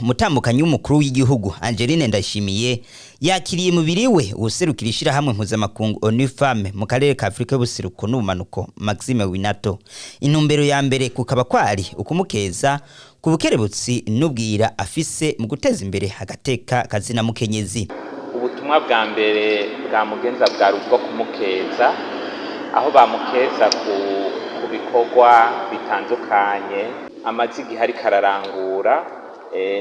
umutambukanyi w'umukuru w'igihugu Angeline Ndayishimiye yakiriye mubiri we userukira ishirahamwe mpuzamakungu ONU Femme mu karere ka Afrika y'ubuseruko n'ubumanuko Maxime Winato. Intumbero ya mbere kukaba kwari ukumukeza ku bukerebutsi n'ubwira afise mu guteza imbere agateka kazina mukenyezi. Ubutumwa bwa mbere bwa mugenza bwa rubwo kumukeza aho bamukeza ku bikorwa bitandukanye amazigi hari kararangura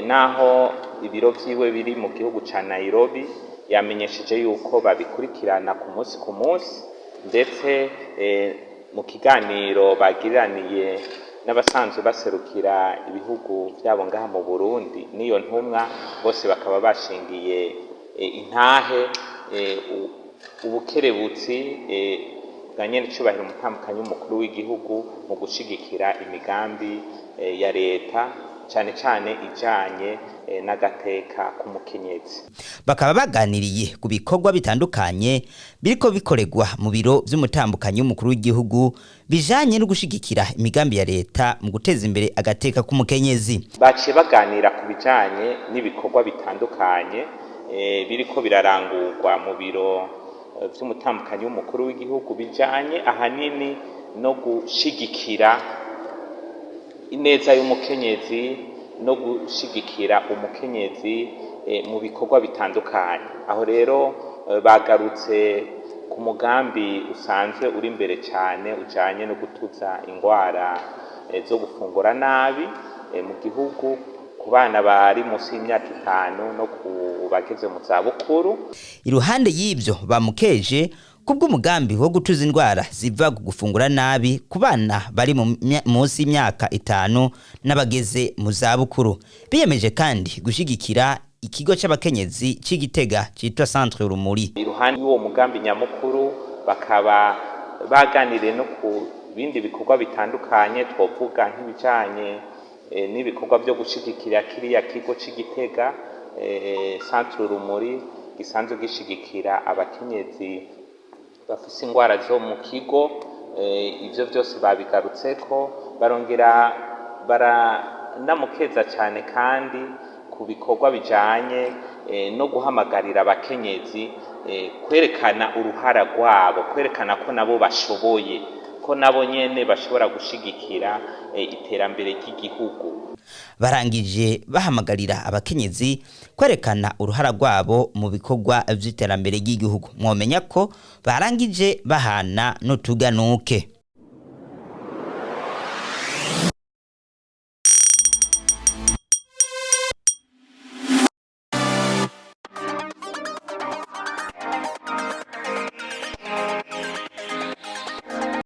naho ibiro vyiwe biri mu gihugu ca Nairobi yamenyesheje yuko babikurikirana ku munsi ndetse mu kiganiro bagiraniye n'abasanzwe baserukira ibihugu byabo ngaha mu Burundi niyo ntumwa bose bakaba bashingiye intahe ubukerebutsi ganyene cyubahiro umutambukanyi w'umukuru w'igihugu mu gushigikira imigambi ya leta cyane cyane ijanye n'agateka k'umukenyezi. Bakaba baganiriye ku bikorwa bitandukanye biriko bikoregwa mu biro by'umutambukanyi w'umukuru w'igihugu bijanye no gushigikira imigambi ya leta mu guteza imbere agateka k'umukenyezi. Baciye baganira ku bijanye n'ibikorwa bitandukanye biriko birarangurwa mu biro by'umutambukanyi w'umukuru w'igihugu bijanye ahanini no gushigikira ineza y'umukenyezi no gushigikira umukenyezi mu bikorwa bitandukanye. Aho rero bagarutse ku mugambi usanzwe uri imbere cyane ujanye no gutuza ingwara zo gufungura nabi mu gihugu ku bana bari munsi y'imyaka 5 no kubageze mu zabukuru. Iruhande y'ibyo bamukeje kubwo umugambi wo gutuza indwara ziva gufungura nabi ku bana bari munsi y'imyaka 5 n'abageze mu zabukuru. Biyemeje kandi gushigikira ikigo c'abakenyezi c'Igitega citwa Centre Urumuri. Iruhande y'uwo mugambi nyamukuru bakaba baganiriye no ku bindi bikorwa bitandukanye twovuga nk'ibijanye n'ibikorwa byo gushigikira kiriya kigo c'Igitega Centre Urumuri gisanzwe gishigikira abakenyezi bafise ingwara zo mu kigo. Ivyo byose babigarutseko barongera baranamukeza cyane kandi ku bikorwa bijanye no guhamagarira abakenyezi kwerekana uruhara rwabo, kwerekana ko nabo bashoboye, ko nabo nyene bashobora gushigikira iterambere ry'igihugu. Barangije bahamagarira abakenyezi kwerekana uruhara rwabo mu bikorwa vy'iterambere ry'igihugu. Mwomenya ko barangije bahana no tuganuke.